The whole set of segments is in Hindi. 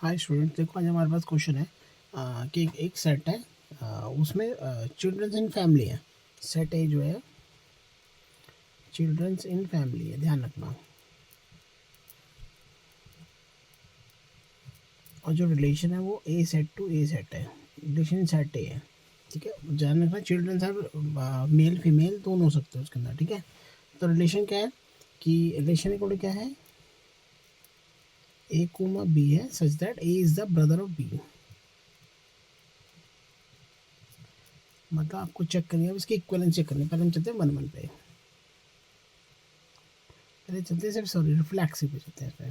हाय स्टूडेंट, देखो आज हमारे पास क्वेश्चन है कि एक सेट है, उसमें चिल्ड्रंस इन फैमिली है। सेट ए जो है चिल्ड्रंस इन फैमिली है, ध्यान रखना। और जो रिलेशन है वो ए सेट टू ए सेट है, रिलेशन सेट ए है। ठीक है, ध्यान रखना चिल्ड्रंस आर मेल फीमेल दोनों हो सकते हैं उसके अंदर। ठीक है, तो रिलेशन क्या है कि रिलेशन इक्वल क्या है, ए कोमा बी है such that A is the brother of B. मतलब आपको चेक करनी है, इसकी इक्वलेंस चेक करनी है। पहले हम चलते हैं 1 1 पे, पहले चलते हैं सिर्फ सॉरी रिफ्लेक्सिव पे चलते हैं इस पे,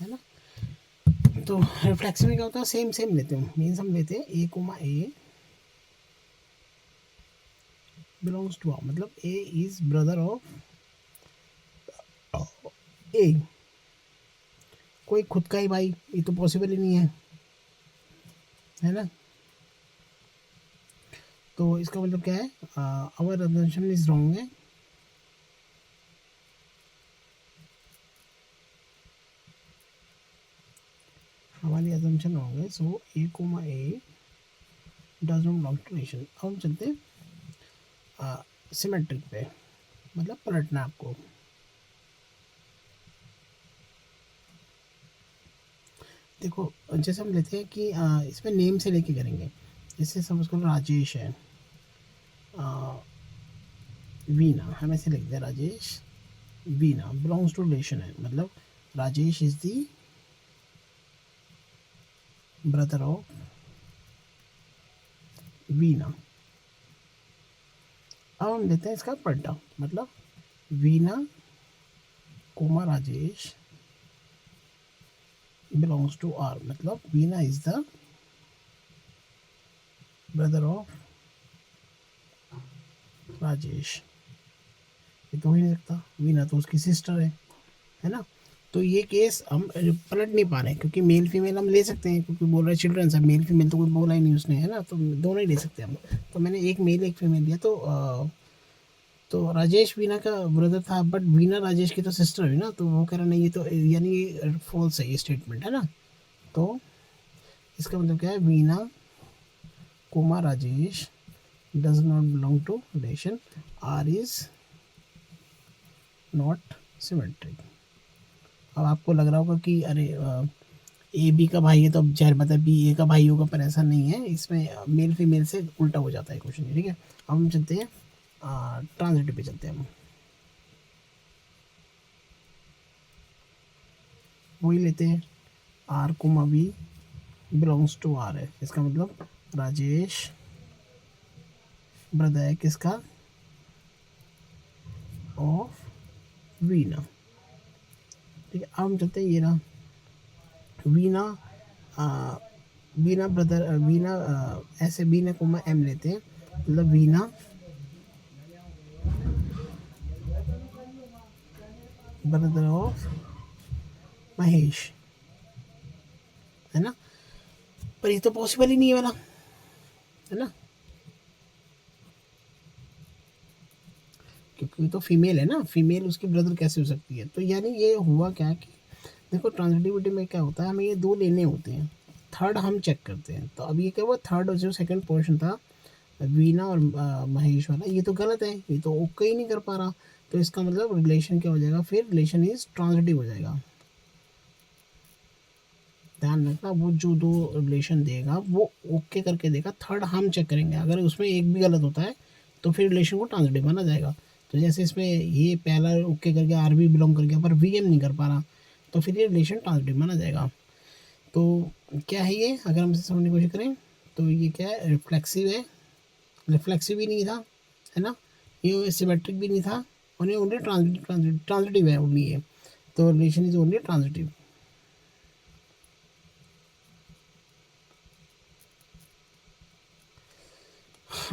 है ना। तो रिफ्लेक्सिव में क्या होता है, सेम सेम लेते हैं। मीन्स हम लेते हैं a comma a belongs to R, मतलब a is brother of a. कोई खुद का ही भाई, ये तो पॉसिबल ही नहीं है ना। तो इसका मतलब क्या है, आवर अजम्पशन इज रॉन्ग है। हमारी अजम्पशन रॉन्ग है। So a comma a does not belong to relation. अब हम चलते हैं सिमेट्रिक पे, मतलब पलटना आपको। देखो जैसे हम लेते हैं कि इसमें नेम से लेके करेंगे। जैसे सपोज करो राजेश है, वीना, हम ऐसे लिखते हैं Rajesh Veena belongs to relation है, मतलब Rajesh is the brother of Veena. अब हम लेते हैं इसका पलटा, मतलब Veena comma Rajesh belongs to R, मतलब Veena is the brother of Rajesh. ये तो हो ही नहीं सकता, वीना तो उसकी सिस्टर है ना। तो ये केस हम पलट नहीं पा रहे हैं, क्योंकि मेल फीमेल हम ले सकते हैं, क्योंकि बोल रहे चिल्ड्रंस है। मेल फीमेल तो कोई बोला ही नहीं उसने, है ना, तो दोनों ही ले सकते हैं हम। तो मैंने एक मेल एक फीमेल दिया, तो राजेश वीना का ब्रदर था, बट वीना राजेश की तो सिस्टर हुई ना। तो वो कह रहा नहीं, ये तो यानी फॉल्स है ये स्टेटमेंट, है ना। तो इसका मतलब क्या है, Veena comma Rajesh does not belong to relation, R is not symmetric. अब आपको लग रहा होगा कि अरे ए बी का भाई है तो अब जाहिर बात है बी ए का भाई होगा, पर ऐसा नहीं है। इसमें मेल फीमेल से उल्टा हो जाता है क्वेश्चन। ठीक है, अब हम चलते हैं ट्रांजिटिव पे चलते हैं हम। वही लेते हैं R comma B belongs to R है। इसका मतलब राजेश ब्रदर है किसका, ऑफ वीना। ठीक है, अब हम चलते हैं ये ना वीना, वीना ब्रदर वीना, ऐसे वीना कोमा एम लेते हैं, मतलब वीना ब्रदर ऑफ महेश, है ना। पर ये तो पॉसिबल ही नहीं है वाला, है ना, क्योंकि तो फीमेल है ना। फीमेल उसकी ब्रदर कैसे हो सकती है। तो यानी ये हुआ क्या कि देखो ट्रांजिटिविटी में क्या होता है, हमें ये दो लेने होते हैं, थर्ड हम चेक करते हैं। तो अब ये क्या हुआ, थर्ड जो सेकंड पोर्शन था वीना और महेश वाला, ये तो गलत है, ये तो ओके ही नहीं कर पा रहा। तो इसका मतलब रिलेशन क्या हो जाएगा, फिर रिलेशन इज ट्रांजिटिव हो जाएगा। ध्यान रखना, वो जो दो रिलेशन देगा वो ओके करके देगा, थर्ड हम चेक करेंगे। अगर उसमें एक भी गलत होता है तो फिर रिलेशन को ट्रांजिटिव माना जाएगा। तो जैसे इसमें ये पहला ओके करके आर भी बिलोंग कर गया, पर वी एम नहीं कर पा रहा, तो फिर ये रिलेशन ट्रांजिटिव माना जाएगा। तो क्या है ये, अगर हम इसे समझने की कोशिश करें तो ये क्या है, रिफ्लेक्सिव है। रिफ्लेक्सिव भी नहीं था, है ना, ये सिमेट्रिक भी नहीं था, और ये ओनली ट्रांजिटिव है ओनली ये। तो relation is only transitive.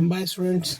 Bye students.